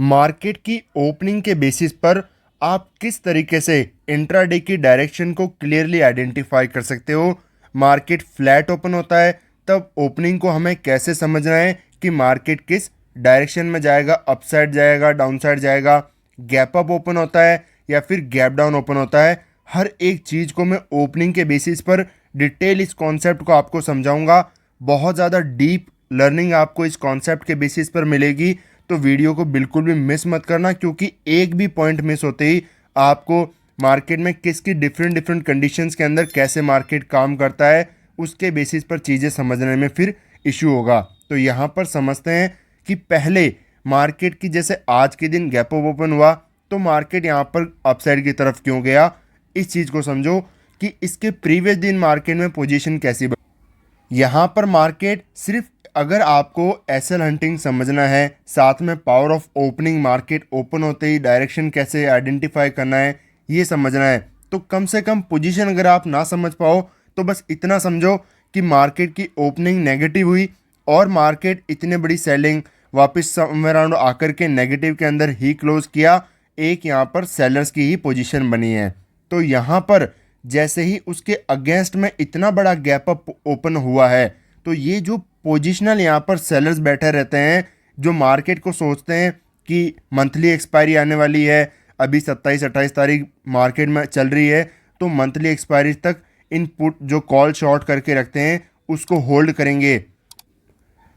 Market की opening के basis पर आप किस तरीके से इंट्राडे की डायरेक्शन को क्लियरली आइडेंटिफाई कर सकते हो। मार्केट फ्लैट ओपन होता है तब ओपनिंग को हमें कैसे समझना है कि मार्केट किस डायरेक्शन में जाएगा, अपसाइड जाएगा, डाउनसाइड जाएगा, गैप अप ओपन होता है या फिर गैप डाउन ओपन होता है। हर एक चीज़ को मैं ओपनिंग के बेसिस पर डिटेल इस कॉन्सेप्ट को आपको समझाऊंगा। बहुत ज़्यादा डीप लर्निंग आपको इस कॉन्सेप्ट के बेसिस पर मिलेगी, तो वीडियो को बिल्कुल भी मिस मत करना, क्योंकि एक भी पॉइंट मिस होते ही आपको मार्केट में किसकी डिफरेंट डिफरेंट कंडीशंस के अंदर कैसे मार्केट काम करता है उसके बेसिस पर चीज़ें समझने में फिर इशू होगा। तो यहाँ पर समझते हैं कि पहले मार्केट की जैसे आज के दिन गैप अप ओपन हुआ तो मार्केट यहाँ पर अपसाइड की तरफ क्यों गया, इस चीज़ को समझो कि इसके प्रीवियस दिन मार्केट में पोजीशन कैसी बनी। यहाँ पर मार्केट सिर्फ अगर आपको एसएल हंटिंग समझना है, साथ में power of opening, market open होते ही डायरेक्शन कैसे आइडेंटिफाई करना है ये समझना है, तो कम से कम पोजीशन अगर आप ना समझ पाओ तो बस इतना समझो कि मार्केट की ओपनिंग नेगेटिव हुई और मार्केट इतनी बड़ी सेलिंग वापस समवेयर अराउंड आकर के नेगेटिव के अंदर ही क्लोज किया। एक यहाँ पर सेलर्स की ही पोजीशन बनी है। तो यहाँ पर जैसे ही उसके अगेंस्ट में इतना बड़ा गैप अप ओपन हुआ है तो ये जो पोजिशनल यहाँ पर सेलर्स बैठे रहते हैं, जो मार्केट को सोचते हैं कि मंथली एक्सपायरी आने वाली है, अभी 27-28 तारीख मार्केट में चल रही है, तो मंथली एक्सपायरी तक इन पुट जो कॉल शॉर्ट करके रखते हैं उसको होल्ड करेंगे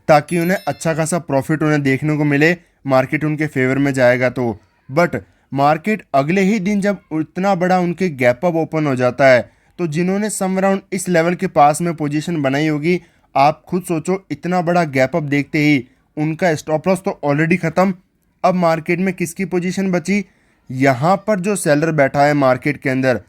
ताकि उन्हें अच्छा खासा प्रॉफिट उन्हें देखने को मिले, मार्केट उनके फेवर में जाएगा तो। बट मार्केट अगले ही दिन जब इतना बड़ा उनके गैप अप ओपन हो जाता है तो जिन्होंने सम अराउंड इस लेवल के पास में पोजीशन बनाई होगी, आप खुद सोचो इतना बड़ा गैप अप देखते ही उनका स्टॉप लॉस तो ऑलरेडी ख़त्म। अब मार्केट में किसकी पोजीशन बची? यहाँ पर जो सेलर बैठा है मार्केट के अंदर,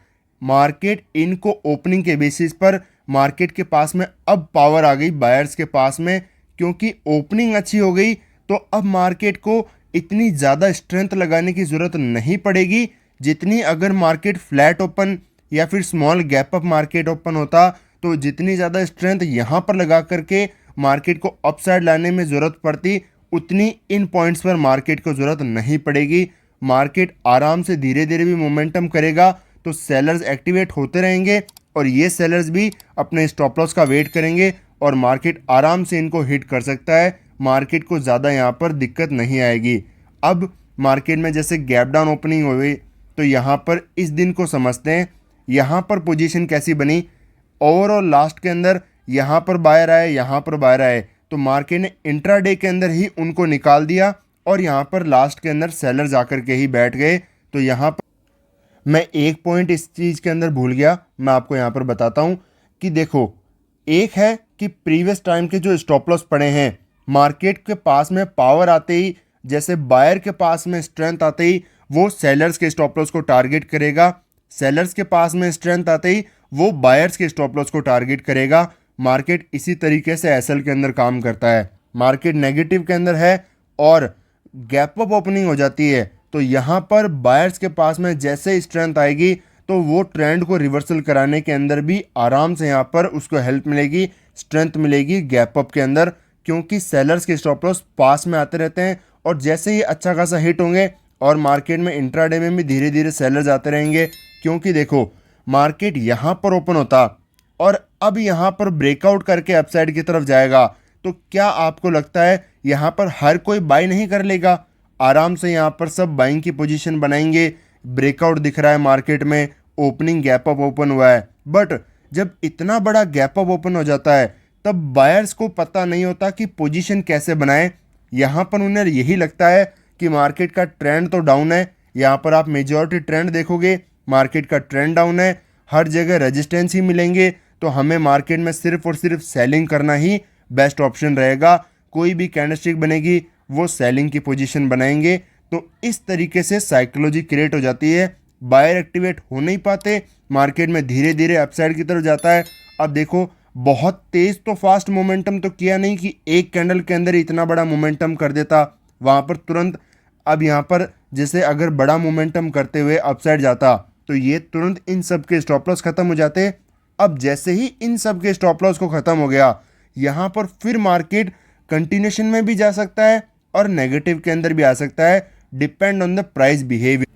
मार्केट इनको ओपनिंग के बेसिस पर मार्केट के पास में अब पावर आ गई बायर्स के पास में, क्योंकि ओपनिंग अच्छी हो गई तो अब मार्केट को इतनी ज़्यादा स्ट्रेंथ लगाने की ज़रूरत नहीं पड़ेगी जितनी अगर मार्केट फ्लैट ओपन या फिर small gap up market open होता, तो जितनी ज़्यादा स्ट्रेंथ यहाँ पर लगा करके मार्केट को अपसाइड लाने में ज़रूरत पड़ती उतनी इन पॉइंट्स पर मार्केट को ज़रूरत नहीं पड़ेगी। मार्केट आराम से धीरे धीरे भी मोमेंटम करेगा तो सेलर्स एक्टिवेट होते रहेंगे और ये सेलर्स भी अपने स्टॉप लॉस का वेट करेंगे और मार्केट आराम से इनको हिट कर सकता है। मार्केट को ज़्यादा यहाँ पर दिक्कत नहीं आएगी। अब मार्केट में जैसे गैप डाउन ओपनिंग हो गई तो यहाँ पर इस दिन को समझते हैं, यहाँ पर पोजीशन कैसी बनी। ओवरऑल लास्ट के अंदर यहाँ पर बायर आए, यहाँ पर बायर आए, तो मार्केट ने इंट्राडे के अंदर ही उनको निकाल दिया और यहाँ पर लास्ट के अंदर सेलर जाकर के ही बैठ गए। तो यहाँ पर मैं एक पॉइंट इस चीज़ के अंदर भूल गया, मैं आपको यहाँ पर बताता हूँ कि देखो, एक है कि प्रीवियस टाइम के जो स्टॉप लॉस पड़े हैं, मार्केट के पास में पावर आते ही, जैसे बायर के पास में स्ट्रेंथ आते ही वो सेलर्स के स्टॉप लॉस को टारगेट करेगा, सेलर्स के पास में स्ट्रेंथ आते ही वो बायर्स के स्टॉप लॉस को टारगेट करेगा। मार्केट इसी तरीके से एसएल के अंदर काम करता है। मार्केट नेगेटिव के अंदर है और गैप अप ओपनिंग हो जाती है तो यहाँ पर बायर्स के पास में जैसे स्ट्रेंथ आएगी तो वो ट्रेंड को रिवर्सल कराने के अंदर भी आराम से यहाँ पर उसको हेल्प मिलेगी, स्ट्रेंथ मिलेगी गैप अप के अंदर, क्योंकि सेलर्स के स्टॉप लॉस पास में आते रहते हैं और जैसे ही अच्छा खासा हिट होंगे और मार्केट में इंट्राडे में भी धीरे धीरे सेलर्स आते रहेंगे। क्योंकि देखो, मार्केट यहाँ पर ओपन होता और अब यहाँ पर ब्रेकआउट करके अपसाइड की तरफ जाएगा तो क्या आपको लगता है यहाँ पर हर कोई बाई नहीं कर लेगा? आराम से यहाँ पर सब बाइंग की पोजीशन बनाएंगे। ब्रेकआउट दिख रहा है मार्केट में, ओपनिंग गैप अप ओपन हुआ है, बट जब इतना बड़ा गैप अप ओपन हो जाता है तब बायर्स को पता नहीं होता कि पोजीशन कैसे बनाएं। यहाँ पर उन्हें यही लगता है कि मार्केट का ट्रेंड तो डाउन है। यहाँ पर आप मेजॉरिटी ट्रेंड देखोगे, मार्केट का ट्रेंड डाउन है, हर जगह रेजिस्टेंस ही मिलेंगे, तो हमें मार्केट में सिर्फ और सिर्फ सेलिंग करना ही बेस्ट ऑप्शन रहेगा। कोई भी कैंडलस्टिक बनेगी वो सेलिंग की पोजीशन बनाएंगे। तो इस तरीके से साइकोलॉजी क्रिएट हो जाती है, बायर एक्टिवेट हो नहीं पाते, मार्केट में धीरे धीरे अपसाइड की तरफ जाता है। अब देखो, बहुत तेज़ तो फास्ट मोमेंटम तो किया नहीं कि एक कैंडल के अंदर इतना बड़ा मोमेंटम कर देता वहाँ पर तुरंत। अब यहाँ पर जैसे अगर बड़ा मोमेंटम करते हुए अपसाइड जाता तो ये तुरंत इन सब के स्टॉप लॉस खत्म हो जाते। अब जैसे ही इन सब के स्टॉप लॉस को ख़त्म हो गया, यहाँ पर फिर मार्केट कंटिन्यूशन में भी जा सकता है और नेगेटिव के अंदर भी आ सकता है। Depend on the price behaviour.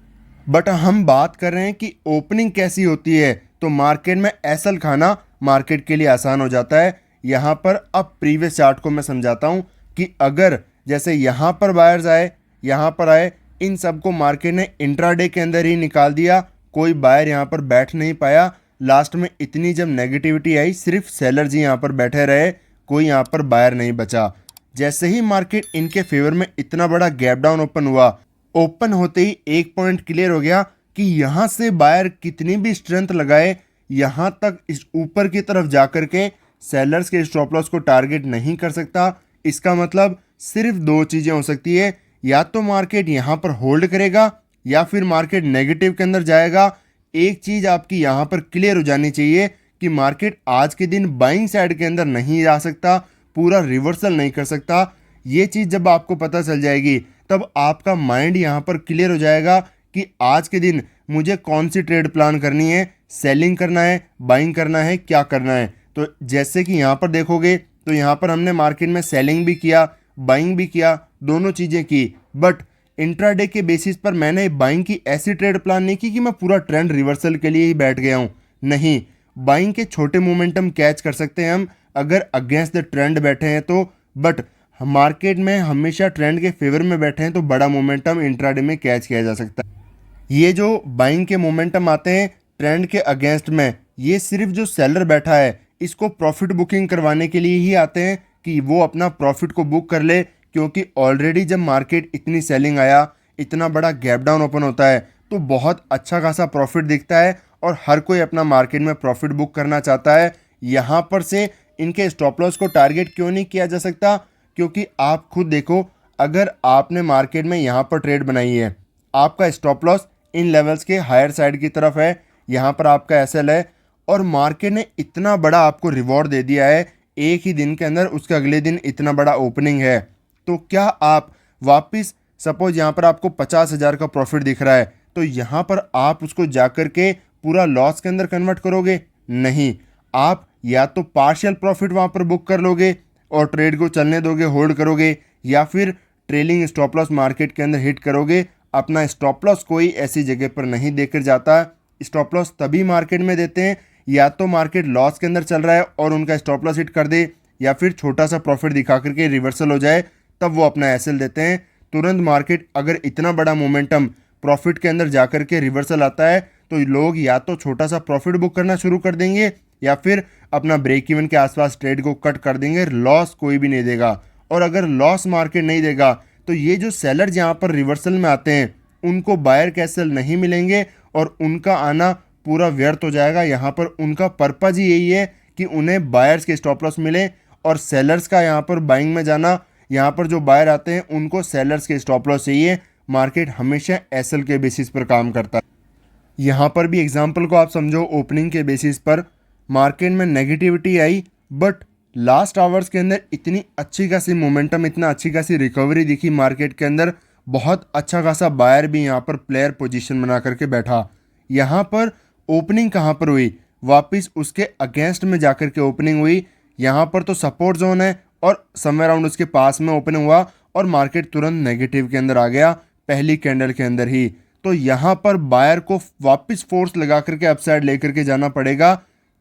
But हम बात कर रहे हैं कि ओपनिंग कैसी होती है, तो मार्केट में एसएल खाना मार्केट के लिए आसान हो जाता है। यहाँ पर अब प्रीवियस चार्ट को मैं समझाता हूँ कि अगर जैसे यहाँ पर बायर्स आए, यहाँ पर आए, इन सबको मार्केट ने इंट्राडे के अंदर ही निकाल दिया, कोई बायर यहाँ पर बैठ नहीं पाया। लास्ट में इतनी जब नेगेटिविटी आई, सिर्फ सेलर्स ही यहाँ पर बैठे रहे, कोई यहाँ पर बायर नहीं बचा। जैसे ही मार्केट इनके फेवर में इतना बड़ा गैप डाउन ओपन हुआ, ओपन होते ही एक पॉइंट क्लियर हो गया कि यहाँ से बायर कितनी भी स्ट्रेंथ लगाए, यहाँ तक इस ऊपर की तरफ जाकर के सेलर्स के स्टॉप लॉस को टारगेट नहीं कर सकता। इसका मतलब सिर्फ दो चीज़ें हो सकती है, या तो मार्केट यहाँ पर होल्ड करेगा या फिर मार्केट नेगेटिव के अंदर जाएगा। एक चीज़ आपकी यहाँ पर क्लियर हो जानी चाहिए कि मार्केट आज के दिन बाइंग साइड के अंदर नहीं जा सकता, पूरा रिवर्सल नहीं कर सकता। ये चीज़ जब आपको पता चल जाएगी, तब आपका माइंड यहाँ पर क्लियर हो जाएगा कि आज के दिन मुझे कौन सी ट्रेड प्लान करनी है, सेलिंग करना है, बाइंग करना है, क्या करना है। तो जैसे कि यहाँ पर देखोगे तो यहाँ पर हमने मार्केट में सेलिंग भी किया, बाइंग भी किया, दोनों चीज़ें की। बट इंट्राडे के बेसिस पर मैंने बाइंग की ऐसी ट्रेड प्लान नहीं की कि मैं पूरा ट्रेंड रिवर्सल के लिए ही बैठ गया हूँ। नहीं, बाइंग के छोटे मोमेंटम कैच कर सकते हैं हम अगर अगेंस्ट द ट्रेंड बैठे हैं तो। बट मार्केट में हमेशा ट्रेंड के फेवर में बैठे हैं तो बड़ा मोमेंटम इंट्राडे में कैच किया जा सकता है। ये जो बाइंग के मोमेंटम आते हैं ट्रेंड के अगेंस्ट में, ये सिर्फ जो सेलर बैठा है इसको प्रॉफिट बुकिंग करवाने के लिए ही आते हैं कि वो अपना प्रॉफिट को बुक कर ले। क्योंकि ऑलरेडी जब मार्केट इतनी सेलिंग आया, इतना बड़ा गैप डाउन ओपन होता है तो बहुत अच्छा खासा प्रॉफिट दिखता है और हर कोई अपना मार्केट में प्रॉफिट बुक करना चाहता है। यहाँ पर से इनके स्टॉप लॉस को टारगेट क्यों नहीं किया जा सकता? क्योंकि आप खुद देखो, अगर आपने मार्केट में यहाँ पर ट्रेड बनाई है, आपका स्टॉप लॉस इन लेवल्स के हायर साइड की तरफ है, यहाँ पर आपका एसएल है, और मार्केट ने इतना बड़ा आपको रिवॉर्ड दे दिया है एक ही दिन के अंदर, उसके अगले दिन इतना बड़ा ओपनिंग है, तो क्या आप वापस सपोज यहाँ पर आपको 50,000 का प्रॉफिट दिख रहा है तो यहाँ पर आप उसको जाकर के पूरा लॉस के अंदर कन्वर्ट करोगे? नहीं, आप या तो पार्शियल प्रॉफिट वहाँ पर बुक कर लोगे और ट्रेड को चलने दोगे, होल्ड करोगे, या फिर ट्रेलिंग स्टॉप लॉस मार्केट के अंदर हिट करोगे। अपना स्टॉप लॉस कोई ऐसी जगह पर नहीं देकर जाता। स्टॉप लॉस तभी मार्केट में देते हैं या तो मार्केट लॉस के अंदर चल रहा है और उनका स्टॉप लॉस हिट कर दे, या फिर छोटा सा प्रॉफिट दिखा करके रिवर्सल हो जाए, तब वो अपना एसएल देते हैं। तुरंत मार्केट अगर इतना बड़ा मोमेंटम प्रॉफिट के अंदर जाकर के रिवर्सल आता है तो लोग या तो छोटा सा प्रॉफिट बुक करना शुरू कर देंगे या फिर अपना ब्रेक इवन के आसपास ट्रेड को कट कर देंगे। लॉस कोई भी नहीं देगा, और अगर लॉस मार्केट नहीं देगा तो ये जो सेलर यहाँ पर रिवर्सल में आते हैं उनको बायर कैसल नहीं मिलेंगे और उनका आना पूरा व्यर्थ हो जाएगा। यहाँ पर उनका पर्पज ही यही है कि उन्हें बायर्स के स्टॉप लॉस मिले और सेलर्स का यहाँ पर बाइंग में जाना। यहाँ पर जो बायर आते हैं उनको सेलर्स के स्टॉप लॉस चाहिए। मार्केट हमेशा एसएल के बेसिस पर काम करता है। यहाँ पर भी एग्जांपल को आप समझो, ओपनिंग के बेसिस पर मार्केट में negativity I, but last hours के अंदर इतनी अच्छी खासी मोमेंटम, इतना अच्छी खासी रिकवरी दिखी मार्केट के अंदर। बहुत अच्छा खासा बायर भी यहाँ पर प्लेयर पोजीशन बना करके बैठा। यहाँ पर ओपनिंग कहाँ पर हुई? वापस उसके अगेंस्ट में जाकर के ओपनिंग हुई। यहाँ पर तो सपोर्ट जोन है और समवेयर अराउंड उसके पास में ओपन हुआ और मार्केट तुरंत नेगेटिव के अंदर आ गया पहली कैंडल के अंदर ही। तो यहाँ पर बायर को वापस फोर्स लगा करके अपसाइड लेकर के जाना पड़ेगा,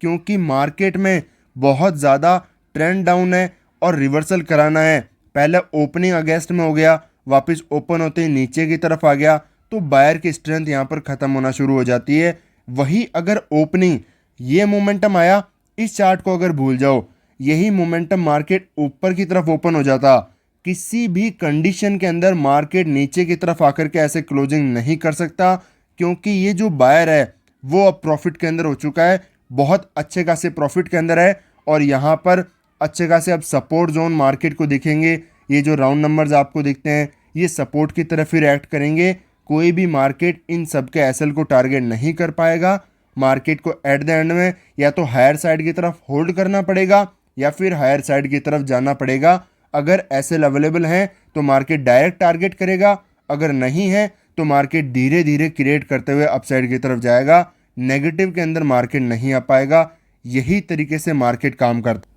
क्योंकि मार्केट में बहुत ज़्यादा ट्रेंड डाउन है और रिवर्सल कराना है। पहले ओपनिंग अगेंस्ट में हो गया, वापस ओपन होते ही नीचे की तरफ आ गया, तो बायर की स्ट्रेंथ यहाँ पर ख़त्म होना शुरू हो जाती है। वही अगर ओपनिंग ये मोमेंटम आया, इस चार्ट को अगर भूल जाओ, यही मोमेंटम मार्केट ऊपर की तरफ ओपन हो जाता, किसी भी कंडीशन के अंदर मार्केट नीचे की तरफ आकर के ऐसे क्लोजिंग नहीं कर सकता, क्योंकि ये जो बायर है वो अब प्रॉफिट के अंदर हो चुका है, बहुत अच्छे खासे प्रॉफिट के अंदर है। और यहाँ पर अच्छे खासे अब सपोर्ट जोन मार्केट को दिखेंगे। ये जो राउंड नंबर्स आपको दिखते हैं ये सपोर्ट की तरफ ही रिएक्ट करेंगे। कोई भी मार्केट इन सब के एसएल को टारगेट नहीं कर पाएगा। मार्केट को एट द एंड में या तो हायर साइड की तरफ होल्ड करना पड़ेगा या फिर हायर साइड की तरफ जाना पड़ेगा। अगर एसएल अवेलेबल हैं तो मार्केट डायरेक्ट टारगेट करेगा, अगर नहीं है तो मार्केट धीरे धीरे क्रिएट करते हुए अपसाइड की तरफ जाएगा। नेगेटिव के अंदर मार्केट नहीं आ पाएगा। यही तरीके से मार्केट काम करता है।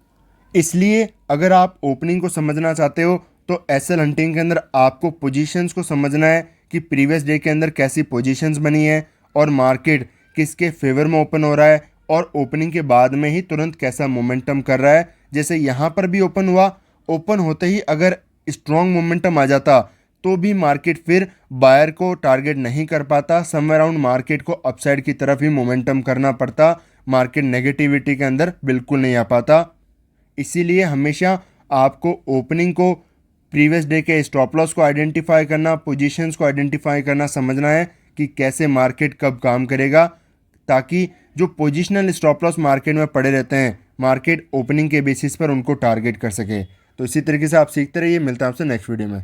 इसलिए अगर आप ओपनिंग को समझना चाहते हो तो एसएल हंटिंग के अंदर आपको पोजीशंस को समझना है कि प्रीवियस डे के अंदर कैसी पोजीशंस बनी है और मार्केट किसके फेवर में ओपन हो रहा है और ओपनिंग के बाद में ही तुरंत कैसा मोमेंटम कर रहा है। जैसे यहाँ पर भी ओपन हुआ, ओपन होते ही अगर स्ट्रॉन्ग मोमेंटम आ जाता तो भी मार्केट फिर बायर को टारगेट नहीं कर पाता, समवेयर अराउंड मार्केट को अपसाइड की तरफ ही मोमेंटम करना पड़ता, मार्केट नेगेटिविटी के अंदर बिल्कुल नहीं आ पाता। इसीलिए हमेशा आपको ओपनिंग को, प्रीवियस डे के स्टॉप लॉस को आइडेंटिफाई करना, पोजीशंस को आइडेंटिफाई करना, समझना है कि कैसे मार्केट कब काम करेगा, ताकि जो पोजीशनल स्टॉप लॉस मार्केट में पड़े रहते हैं मार्केट ओपनिंग के बेसिस पर उनको टारगेट कर सके। तो इसी तरीके से आप सीखते रहिए। मिलता है आपसे नेक्स्ट वीडियो में।